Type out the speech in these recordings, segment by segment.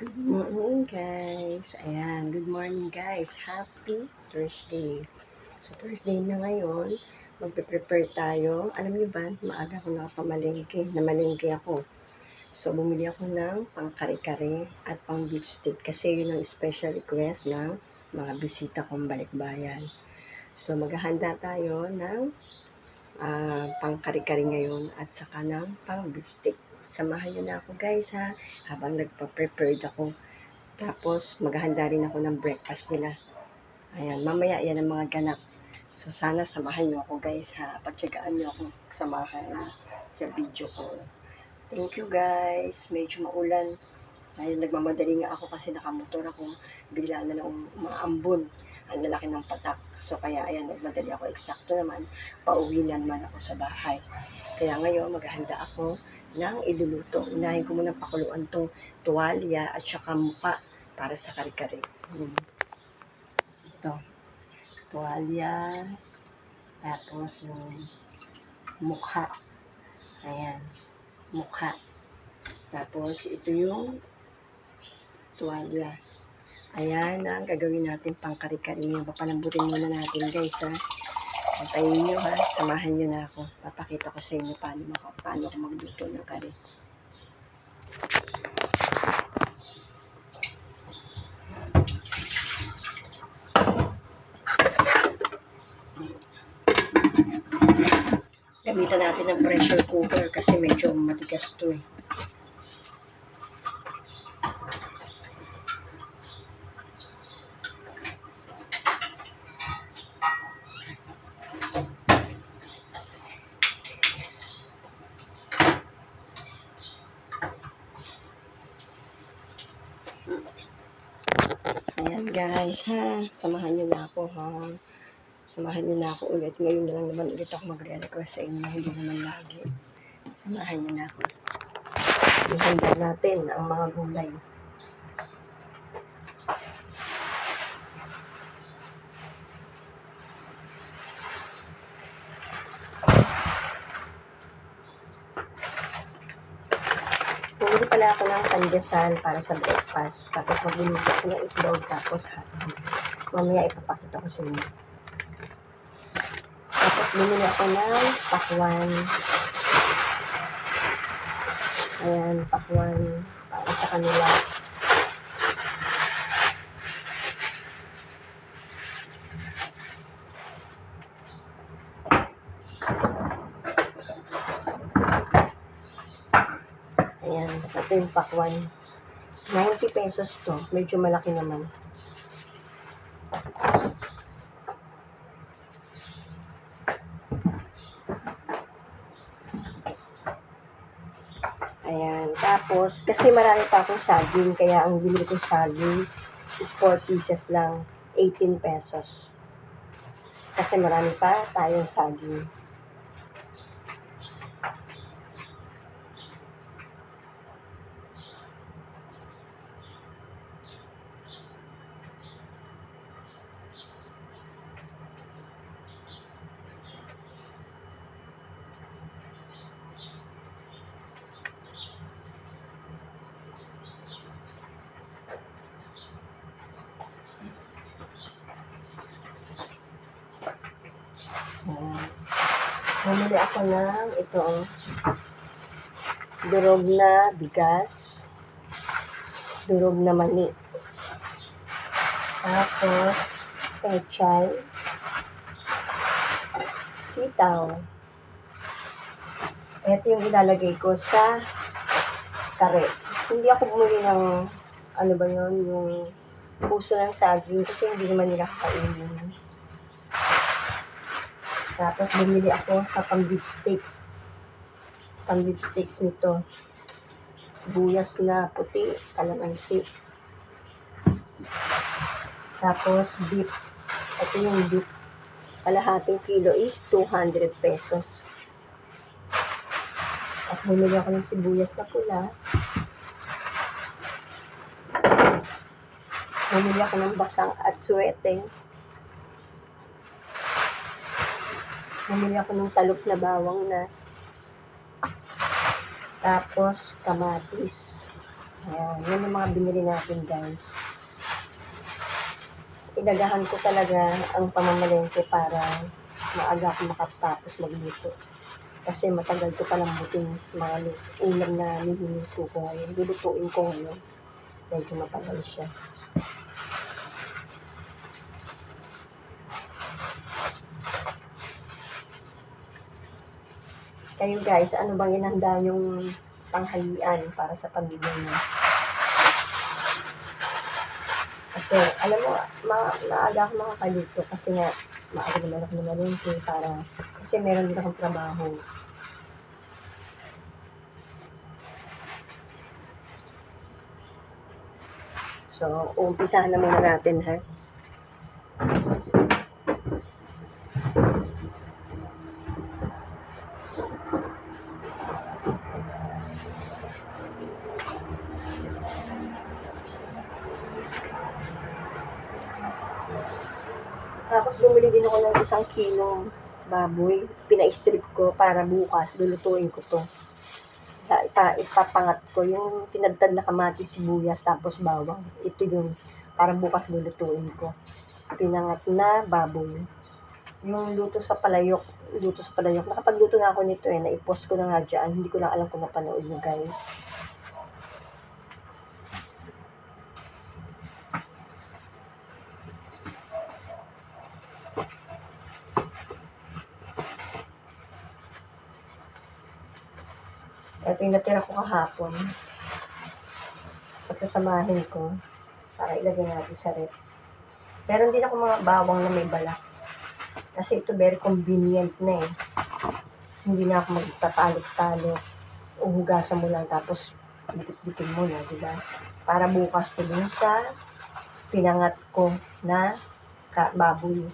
Good morning, guys. Ayan, good morning, guys. Happy Thursday. So, Thursday na ngayon. Magpe-prepare tayo. Alam niyo ba, maaga ako nakapamalengke. Namalengke ako. So, bumili ako ng pang kare-kare at pang beef steak kasi yun ang special request ng mga bisita kong balikbayan. So, maghahanda tayo ng pang kare-kare ngayon at saka ng pang beef steak. Samahan niyo na ako, guys, ha, habang nagpa-prepared ako. Tapos, maghahanda rin ako ng breakfast nila. Ayan, mamaya yan ang mga ganap. So, sana samahan niyo ako, guys, ha. Pagtsagaan niyo ako samahan sa video ko. Thank you, guys. Medyo maulan. Ayun, nagmamadali nga ako kasi nakamotor ako. Bigla na lang umaambon. Ang lalaki ng patak. So, kaya, ayan, nagmadali ako. Eksakto naman, pauwi na naman ako sa bahay. Kaya ngayon, maghahanda ako ng iluluto. Unahin ko muna pakuluan tong tuwalya at saka muka para sa kare-kare. Ito, tuwalya, tapos yung mukha. Ayan, mukha. Tapos ito yung tuwalya. Ayan ang gagawin natin pang kare-kare. Papalambutin muna natin, guys, ha. Antayin nyo, ha. Samahan nyo na ako. Papakita ko sa inyo paano ako magluto ng kare. Gamitan natin ng pressure cooker kasi medyo matigas to, eh. Ayan, guys, ha. Samahan nyo na ako, ha. Samahan nyo na ako ulit. Ngayon na lang naman ulit ako magre-request sa inyo. Hindi naman lagi. Samahan nyo na ako. Ihanda natin ang mga gulay. Bumili pala ako ng pandesal para sa breakfast. Tapos magluluto ko ng itlog. Tapos mamaya ipapakita ko sa inyo. Tapos bumili ako ng pakwan. Ayan, pakwan para sa kanila. Ayan, ito yung pakwan. 90 pesos to. Medyo malaki naman. Ayan. Tapos, kasi marami pa akong saging, kaya ang binili ko saging is 4 pieces lang, 18 pesos. Kasi marami pa tayong saging. Bumili ako ng itong durog na bigas, durog na mani. Tapos, pechay, sitaw. Ito yung ilalagay ko sa kare. Hindi ako bumili ng, ano ba yun, yung puso ng saging kasi hindi naman nila kakainin. Tapos, bumili ako sa pang-beef steaks. Pang-beef steaks nito. Buyas na puti, kalamansi. Tapos, beef. Ito yung beef. Kalahating kilo is 200 pesos. At bumili ako ng sibuyas na pula. Bumili ako ng basang at suwete. Bumili ako ng talop na bawang na. Tapos, kamatis. Ayan, yun yung mga binili natin guys. Inagahan ko talaga ang pamamalengke para maaga ako makatapos magluto. Kasi matagal ko palang buting mga ulam na niluluto ko ngayon. Lulutuin ko ngayon. Medyo matagal siya. Kayo guys, ano bang inanda yung tanghalian para sa pamilya niyo? Kasi, alam mo, maaga ako makakaluto kasi nga, maaga naman ako namalengke para, kasi meron din akong trabaho. So, umpisahan na muna natin ha. Tapos bumili din ako ng 1 kilong baboy. Pina-strip ko para bukas lulutuin ko to. Ipapangat ko yung tinadtad na kamatis, sibuyas, tapos bawang. Ito yung para bukas lulutuin ko. Pinangat na baboy. Yung luto sa palayok. Nakapagluto na ako nito eh. Naipost ko na nga dyan. Hindi ko lang alam kung napanood nyo guys. Ito yung natira ko kahapon. Pagkasamahin ko para ilagay natin sa rep. Meron din ako mga bawang na may balak. Kasi ito very convenient na eh. Hindi na ako magtatalo-talo. Uhugasan mo lang tapos bitik-bitin mo na, diba? Para bukas ko dun sa pinangat ko na baboy.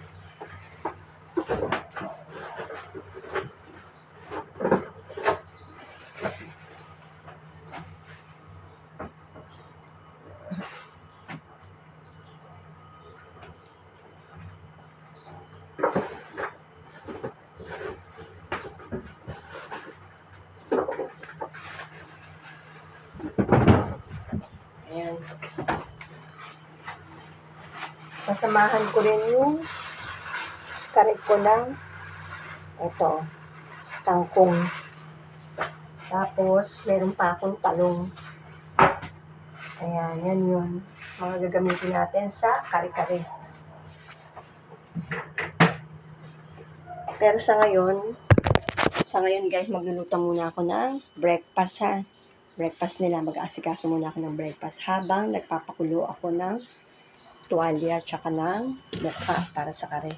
Ayan. Kasamahan ko rin yung karet ko ng ito, kangkong. Tapos, meron pa akong talong. Ayan, yan yun. Mga gagamitin natin sa kare-kare. Pero sa ngayon guys, magluluto muna ako ng breakfast ha. Breakfast nila, mag-aasikaso muna ako ng breakfast habang nagpapakulo ako ng tuwalya tsaka ng mukha para sa kare.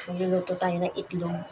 Magluluto tayo ng itlog.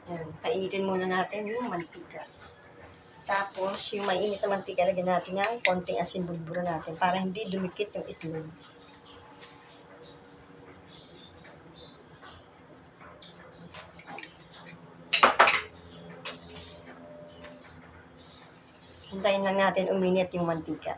Ayan, painitin muna natin yung mantika. Tapos, yung mainit na mantika, lagyan natin ng konting asin, bulbura natin para hindi dumikit yung itlog. hintayin lang natin uminit yung mantika.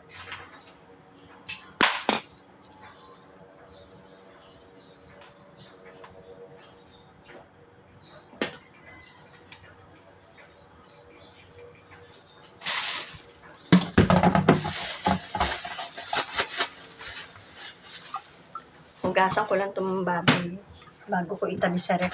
Hugasan ko lang itong baboy bago ko itabi sa ref.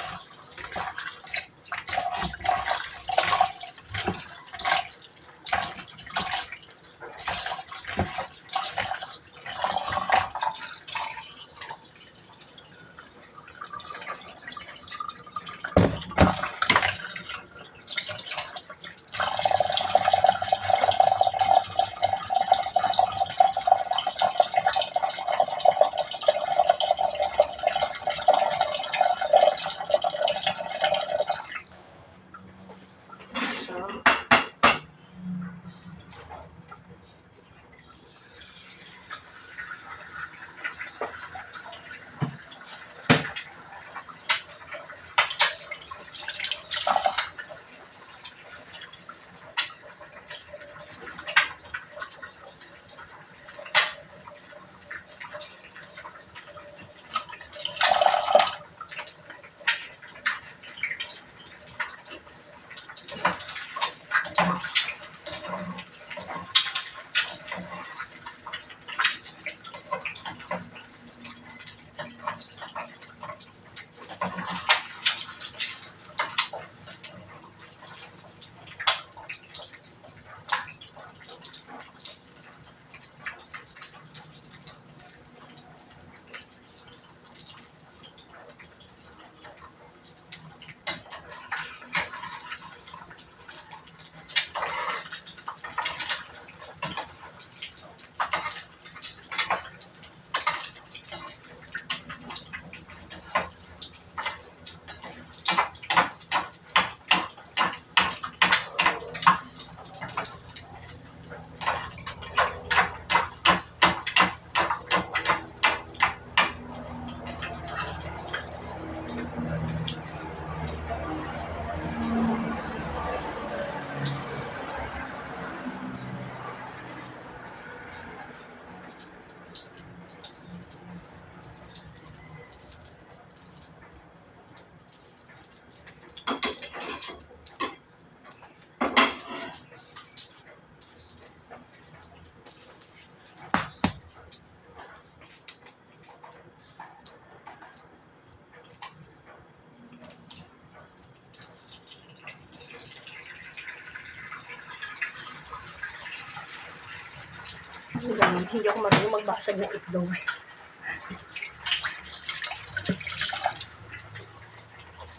Hindi ako marunong magbasag ng itlog.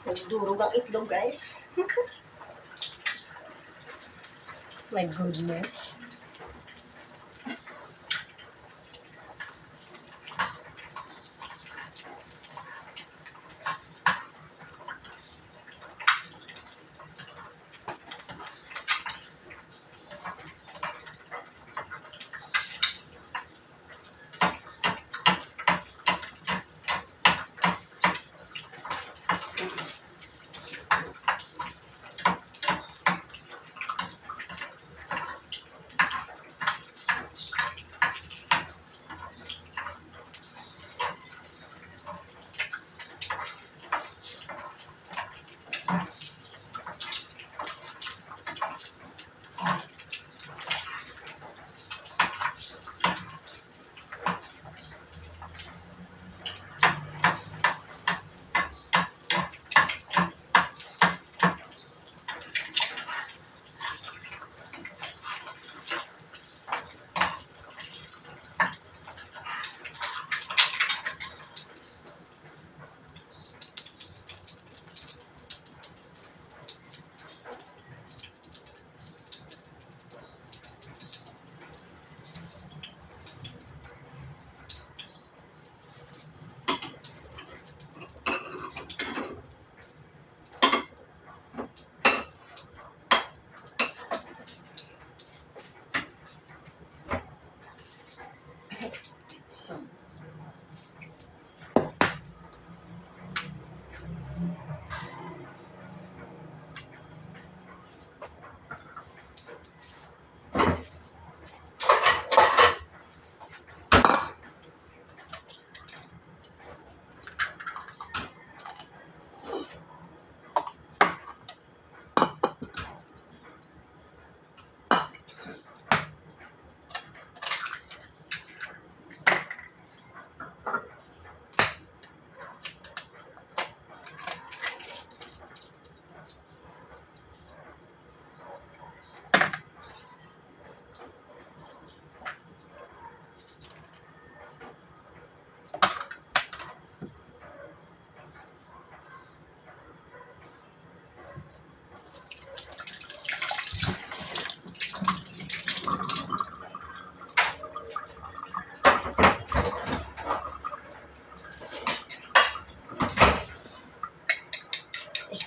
Nagdurog ang itlog, guys. My goodness.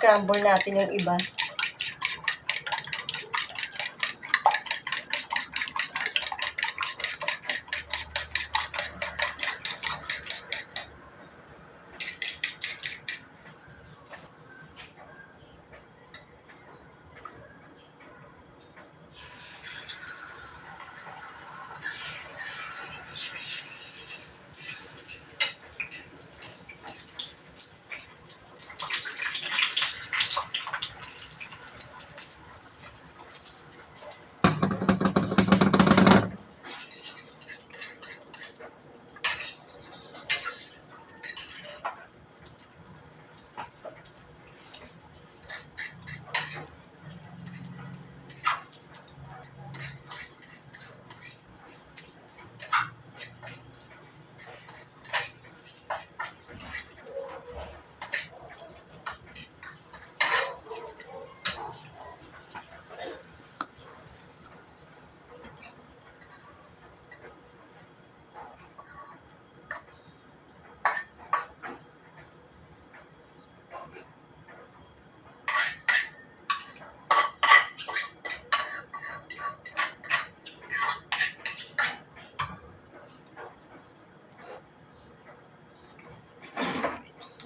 i-scramble natin yung iba.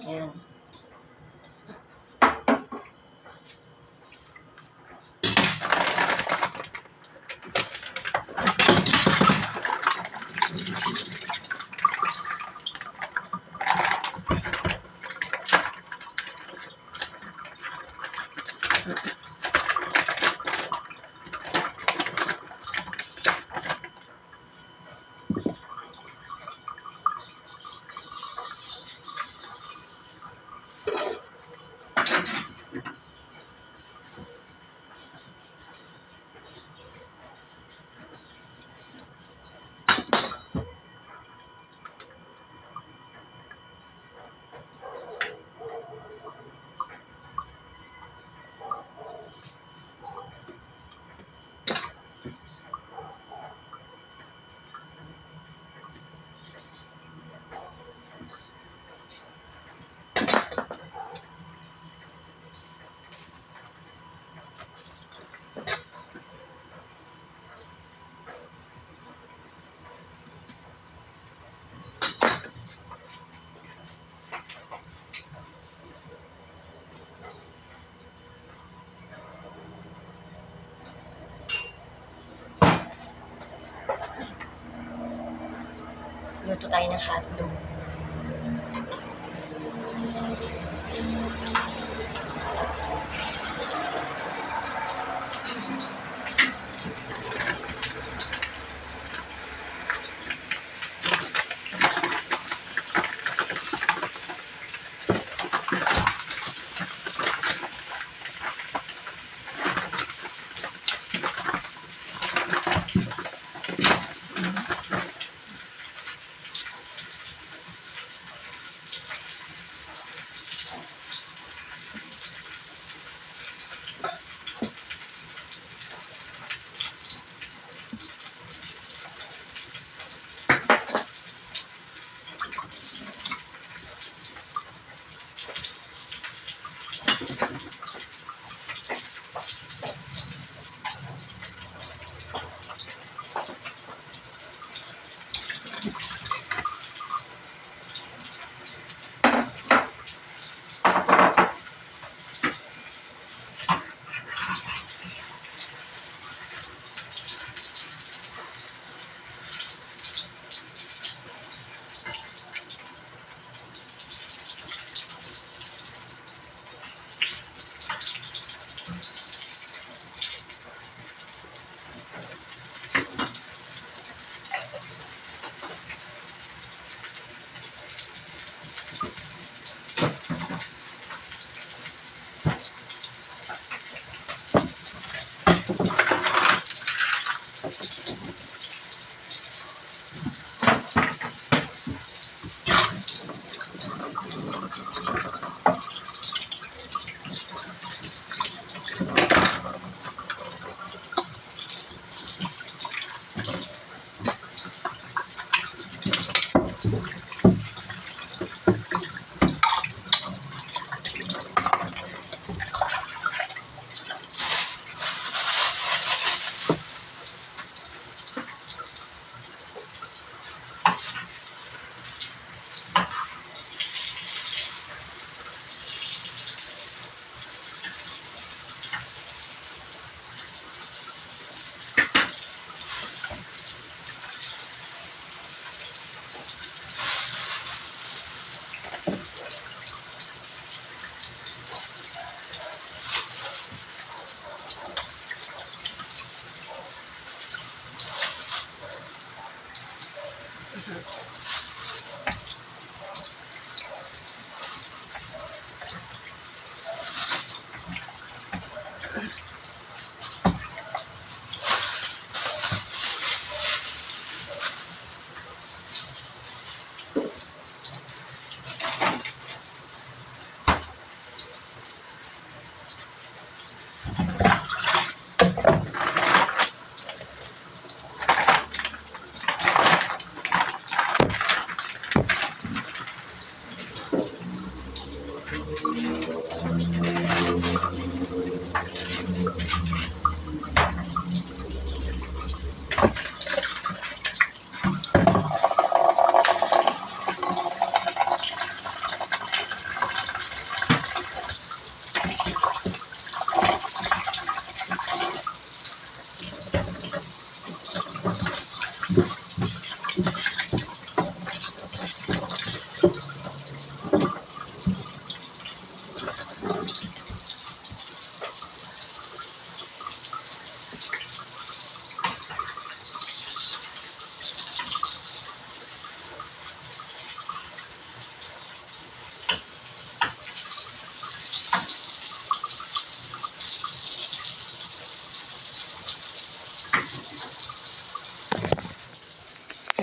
Ayan. Luto tayo ng hotdog.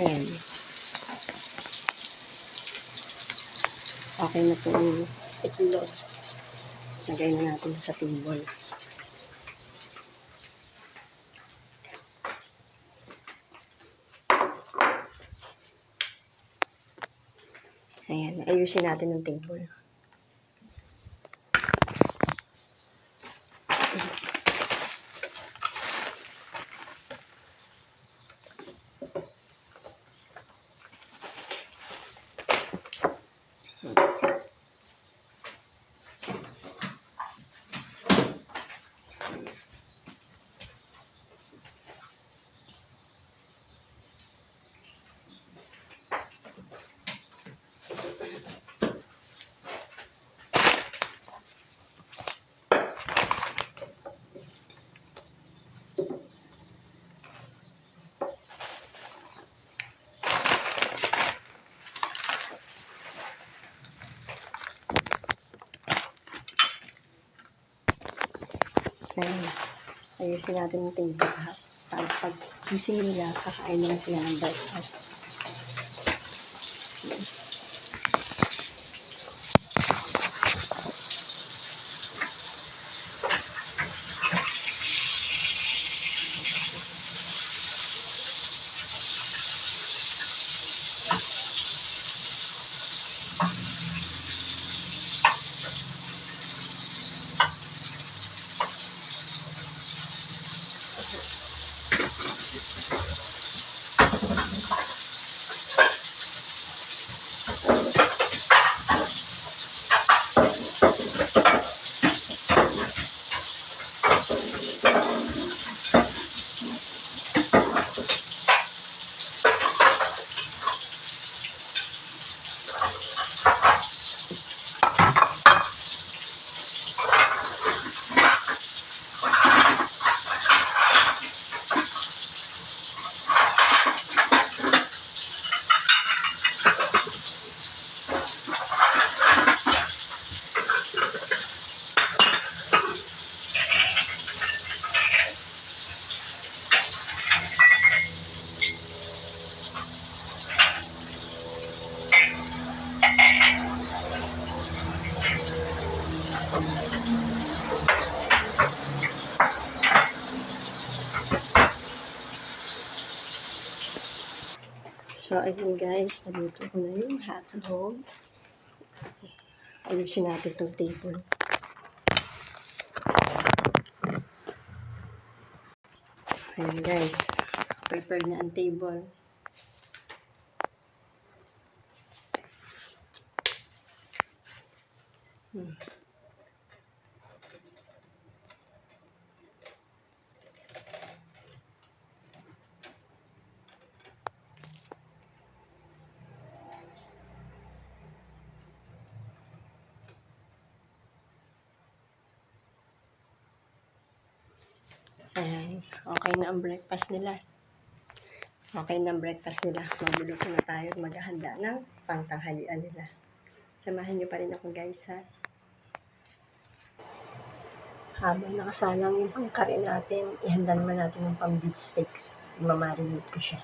Ayan. Okay na po ang itlog. Lagay na natin sa table. Ayan, ayusin natin ang table. Ayan. Ayusin natin yung table ha. Para pag gising nila, kakain na sila ng breakfast. So, ayun guys, naluto ko na yung hotdog. Ayusin natin itong table. Ayun guys, prepare na ang table. Ayan, okay na ang breakfast nila. Okay ng breakfast nila. Magluluto na tayo at maghahanda ng pangtanghalian nila. Samahan niyo pa rin ako guys ha. Habang nakasalang yung pangkari natin, ihanda naman natin yung pang beef steaks. Imamarinate ko siya.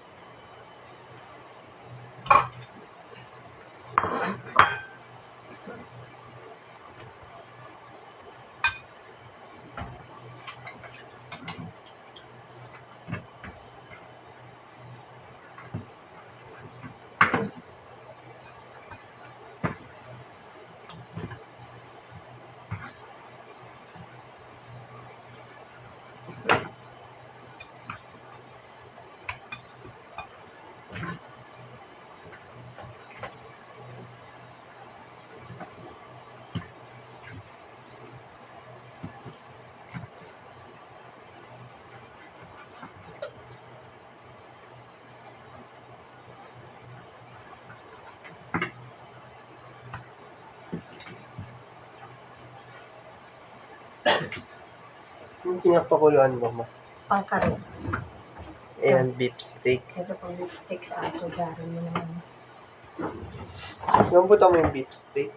Yung pinapakuluan mo ma? Pangkari. Ayan, beef steak. Ito pang beef steak sa ato. Garin mo naman. Lambot mo yung beef steak.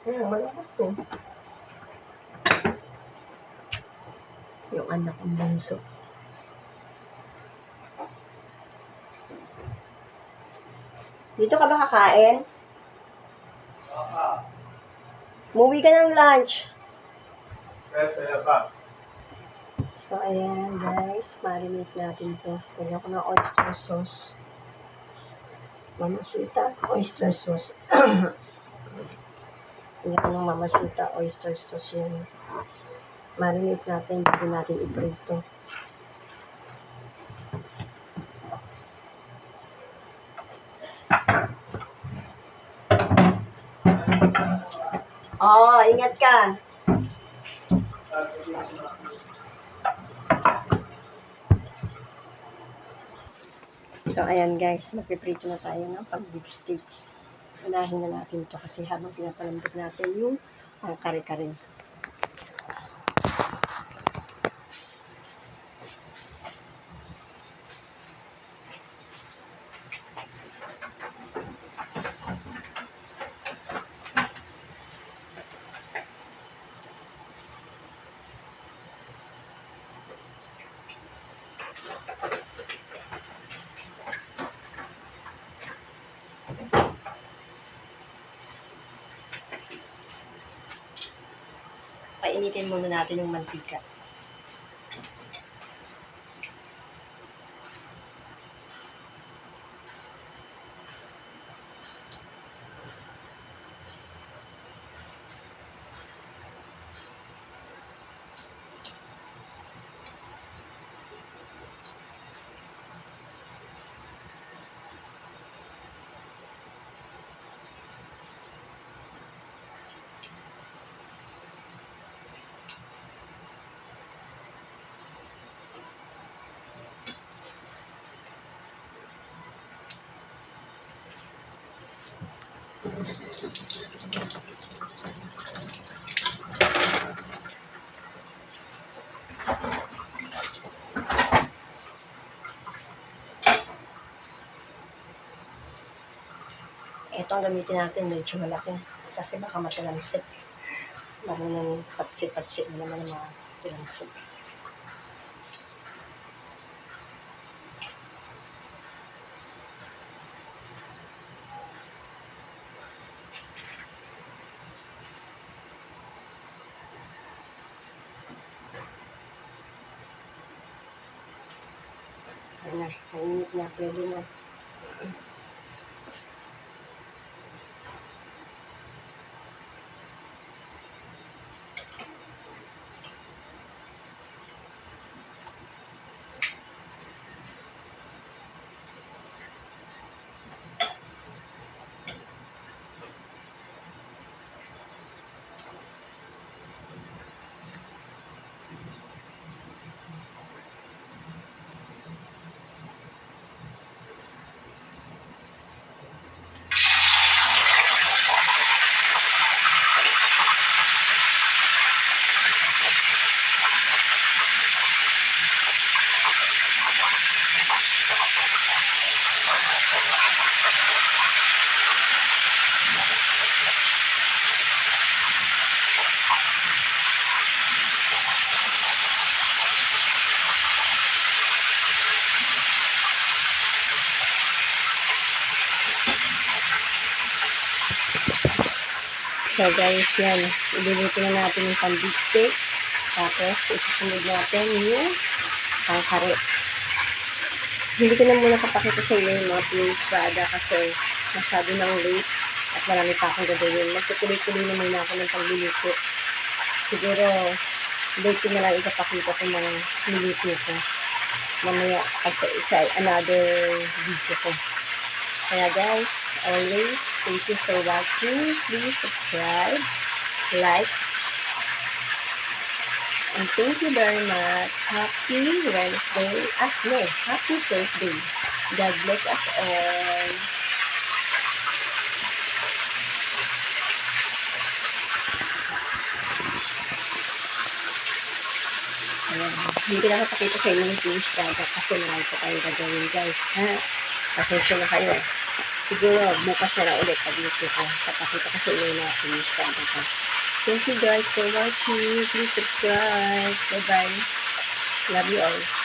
Malambot po. Yung anak kong bunso. Dito ka ba kakain? Umuwi ka ng lunch. So, ayan guys. Marinate natin to. Lagyan ko ng oyster sauce. Mamasita, oyster sauce. Lagyan ko ng mamasita, oyster sauce yan. Marinate natin. Hindi natin iprito. Oh, ingat ka. So, ayan guys, magpiprito na tayo ng pag-beef steaks. Unahin na natin ito kasi habang pinapalambot natin yung kare-kare. Painitin muna natin yung mantika. Ito ang gamitin natin, medyo malaki. Kasi baka matalamsik. Marunong patsi-patsi na naman ang mga tilamsik. Ayan na, mainit na, pwede na. So guys, yan. Iluluto na natin yung pan-beef steak. Tapos, isusunod natin yung pangkare. Hindi ko na muna kapakita sa inyo yung mga finished product kasi masyado nang late at marami pa akong gagawin. Magtutuloy-tuloy na muna ako ng pagluluto. Siguro, late ko na lang ipapakita ko mga niluto ko. Mamaya, sa another video ko. Kaya guys, always, thank you for watching. Please subscribe, like, and thank you very much. Happy Wednesday. No, happy Thursday. God bless us all. Ayan. Hindi ko nakapakita sa inyo yung finished product kasi marami pa tayong gagawin guys. Ha? Pasensya na kayo. Siguro bukas na lang ulit pag-luto ko. Papakita ko sa inyo na finished product ko. Thank you guys for watching. Please subscribe. Bye-bye. Love you all.